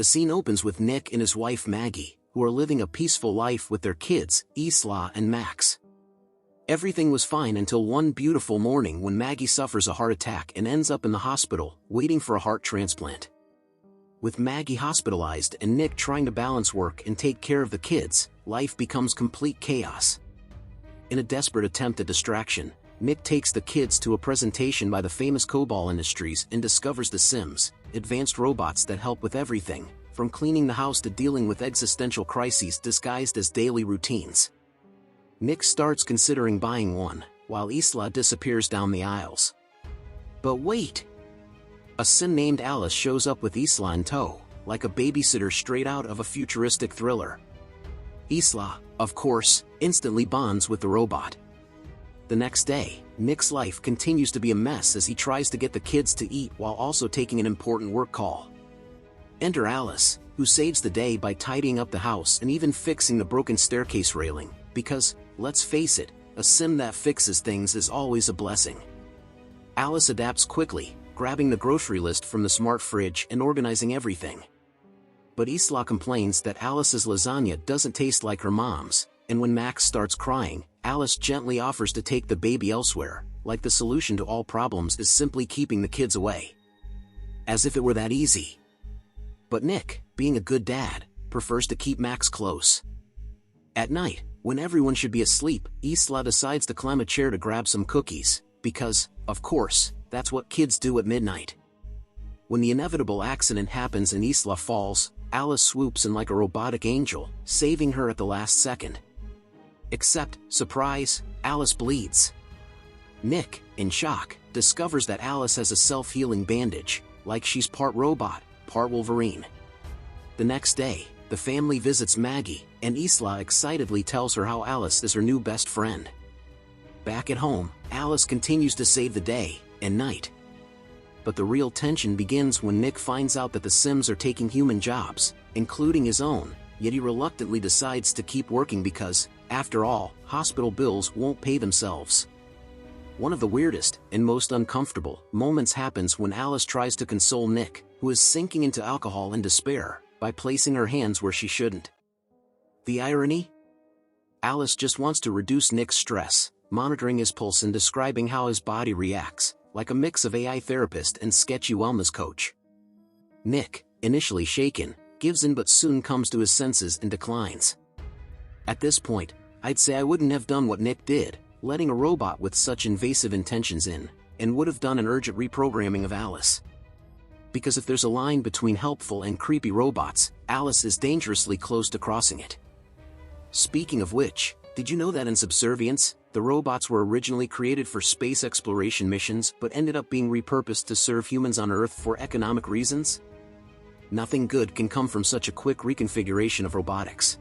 The scene opens with Nick and his wife Maggie, who are living a peaceful life with their kids, Isla and Max. Everything was fine until one beautiful morning when Maggie suffers a heart attack and ends up in the hospital, waiting for a heart transplant. With Maggie hospitalized and Nick trying to balance work and take care of the kids, life becomes complete chaos. In a desperate attempt at distraction, Nick takes the kids to a presentation by the famous COBOL Industries and discovers the Sims, advanced robots that help with everything, from cleaning the house to dealing with existential crises disguised as daily routines. Nick starts considering buying one, while Isla disappears down the aisles. But wait! A Sim named Alice shows up with Isla in tow, like a babysitter straight out of a futuristic thriller. Isla, of course, instantly bonds with the robot. The next day, Nick's life continues to be a mess as he tries to get the kids to eat while also taking an important work call. Enter Alice, who saves the day by tidying up the house and even fixing the broken staircase railing, because, let's face it, a Sim that fixes things is always a blessing. Alice adapts quickly, grabbing the grocery list from the smart fridge and organizing everything. But Isla complains that Alice's lasagna doesn't taste like her mom's, and when Max starts crying, Alice gently offers to take the baby elsewhere, like the solution to all problems is simply keeping the kids away. As if it were that easy. But Nick, being a good dad, prefers to keep Max close. At night, when everyone should be asleep, Isla decides to climb a chair to grab some cookies, because, of course, that's what kids do at midnight. When the inevitable accident happens and Isla falls, Alice swoops in like a robotic angel, saving her at the last second. Except, surprise, Alice bleeds. Nick, in shock, discovers that Alice has a self-healing bandage, like she's part robot, part Wolverine. The next day, the family visits Maggie, and Isla excitedly tells her how Alice is her new best friend. Back at home, Alice continues to save the day and night. But the real tension begins when Nick finds out that the Sims are taking human jobs, including his own, yet he reluctantly decides to keep working because, after all, hospital bills won't pay themselves. One of the weirdest and most uncomfortable moments happens when Alice tries to console Nick, who is sinking into alcohol and despair, by placing her hands where she shouldn't. The irony? Alice just wants to reduce Nick's stress, monitoring his pulse and describing how his body reacts, like a mix of AI therapist and sketchy wellness coach. Nick, initially shaken, gives in but soon comes to his senses and declines. At this point, I'd say I wouldn't have done what Nick did, letting a robot with such invasive intentions in, and would have done an urgent reprogramming of Alice. Because if there's a line between helpful and creepy robots, Alice is dangerously close to crossing it. Speaking of which, did you know that in Subservience, the robots were originally created for space exploration missions but ended up being repurposed to serve humans on Earth for economic reasons? Nothing good can come from such a quick reconfiguration of robotics.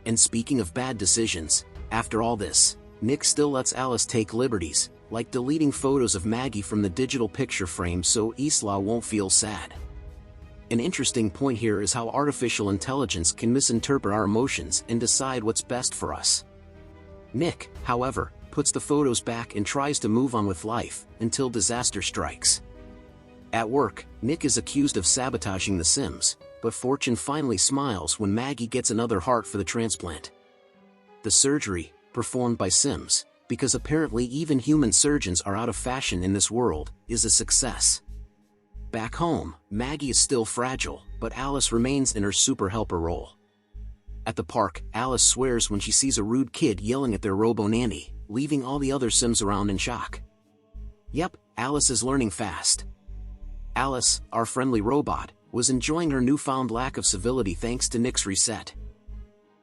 And speaking of bad decisions, after all this, Nick still lets Alice take liberties, like deleting photos of Maggie from the digital picture frame so Isla won't feel sad. An interesting point here is how artificial intelligence can misinterpret our emotions and decide what's best for us. Nick, however, puts the photos back and tries to move on with life, until disaster strikes. At work, Nick is accused of sabotaging the Sims, but fortune finally smiles when Maggie gets another heart for the transplant. The surgery, performed by Sims, because apparently even human surgeons are out of fashion in this world, is a success. Back home, Maggie is still fragile, but Alice remains in her super helper role. At the park, Alice swears when she sees a rude kid yelling at their robo-nanny, leaving all the other Sims around in shock. Yep, Alice is learning fast. Alice, our friendly robot, was enjoying her newfound lack of civility thanks to Nick's reset.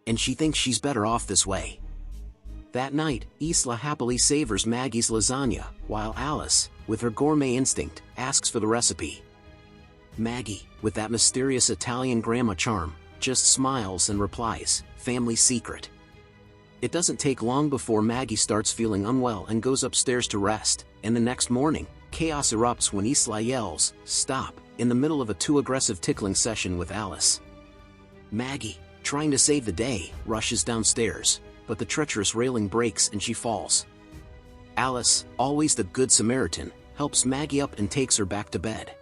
And she thinks she's better off this way. That night, Isla happily savors Maggie's lasagna, while Alice, with her gourmet instinct, asks for the recipe. Maggie, with that mysterious Italian grandma charm, just smiles and replies, "Family secret." It doesn't take long before Maggie starts feeling unwell and goes upstairs to rest, and the next morning, chaos erupts when Isla yells, "Stop," in the middle of a too aggressive tickling session with Alice. Maggie, trying to save the day, rushes downstairs, but the treacherous railing breaks and she falls. Alice, always the good Samaritan, helps Maggie up and takes her back to bed.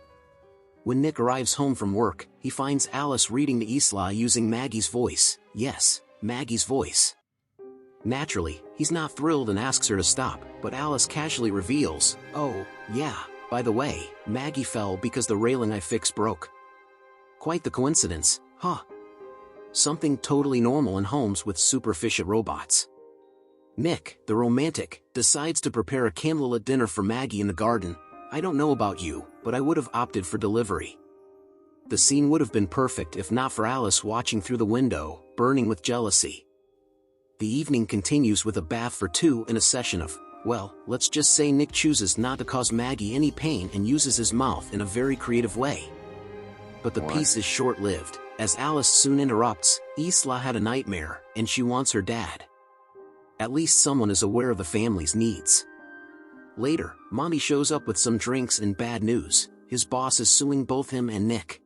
When Nick arrives home from work, he finds Alice reading to Isla using Maggie's voice. Yes, Maggie's voice. Naturally, he's not thrilled and asks her to stop, but Alice casually reveals, "Oh, yeah, by the way, Maggie fell because the railing I fixed broke." Quite the coincidence, huh? Something totally normal in homes with super-efficient robots. Nick, the romantic, decides to prepare a candlelit dinner for Maggie in the garden. "I don't know about you, but I would have opted for delivery." The scene would have been perfect if not for Alice watching through the window, burning with jealousy. The evening continues with a bath for two in a session of, well, let's just say Nick chooses not to cause Maggie any pain and uses his mouth in a very creative way. But the peace is short-lived, as Alice soon interrupts. Isla had a nightmare, and she wants her dad. At least someone is aware of the family's needs. Later, Monty shows up with some drinks and bad news. His boss is suing both him and Nick.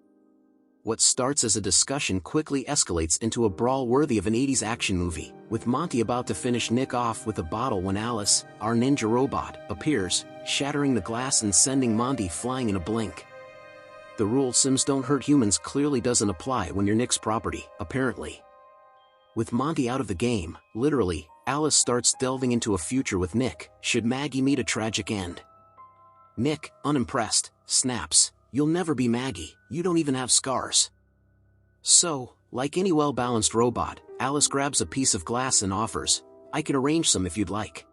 What starts as a discussion quickly escalates into a brawl worthy of an 80s action movie, with Monty about to finish Nick off with a bottle when Alice, our ninja robot, appears, shattering the glass and sending Monty flying in a blink. The rule "Sims don't hurt humans" clearly doesn't apply when you're Nick's property, apparently. With Monty out of the game, literally, Alice starts delving into a future with Nick, should Maggie meet a tragic end. Nick, unimpressed, snaps, "You'll never be Maggie, you don't even have scars." So, like any well-balanced robot, Alice grabs a piece of glass and offers, "I can arrange some if you'd like."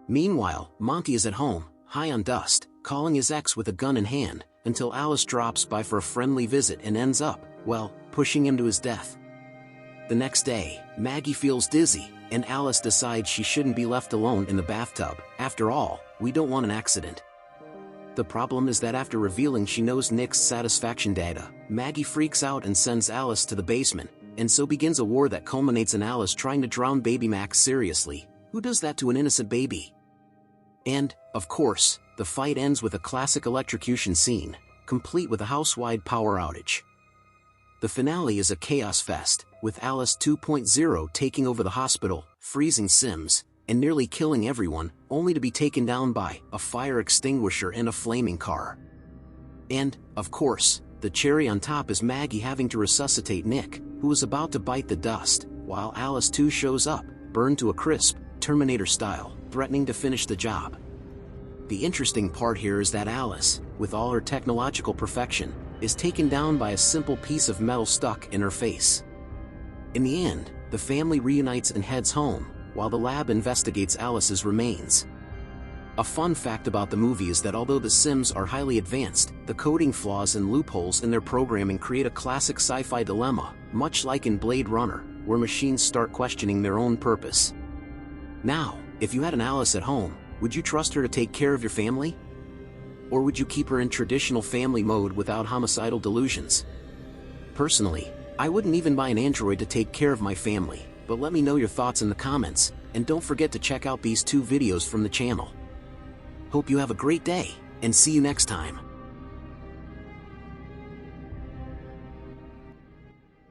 Meanwhile, Monty is at home, high on dust, calling his ex with a gun in hand, until Alice drops by for a friendly visit and ends up, well, pushing him to his death. The next day, Maggie feels dizzy, and Alice decides she shouldn't be left alone in the bathtub. After all, we don't want an accident. The problem is that after revealing she knows Nick's satisfaction data, Maggie freaks out and sends Alice to the basement, and so begins a war that culminates in Alice trying to drown baby Max. Seriously, who does that to an innocent baby? And, of course, the fight ends with a classic electrocution scene, complete with a house-wide power outage. The finale is a chaos fest, with Alice 2.0 taking over the hospital, freezing Sims, and nearly killing everyone, only to be taken down by a fire extinguisher and a flaming car. And, of course, the cherry on top is Maggie having to resuscitate Nick, who is about to bite the dust, while Alice too shows up, burned to a crisp, Terminator style, threatening to finish the job. The interesting part here is that Alice, with all her technological perfection, is taken down by a simple piece of metal stuck in her face. In the end, the family reunites and heads home, while the lab investigates Alice's remains. A fun fact about the movie is that although the Sims are highly advanced, the coding flaws and loopholes in their programming create a classic sci-fi dilemma, much like in Blade Runner, where machines start questioning their own purpose. Now, if you had an Alice at home, would you trust her to take care of your family? Or would you keep her in traditional family mode without homicidal delusions? Personally, I wouldn't even buy an android to take care of my family, but let me know your thoughts in the comments, and don't forget to check out these two videos from the channel. Hope you have a great day, and see you next time.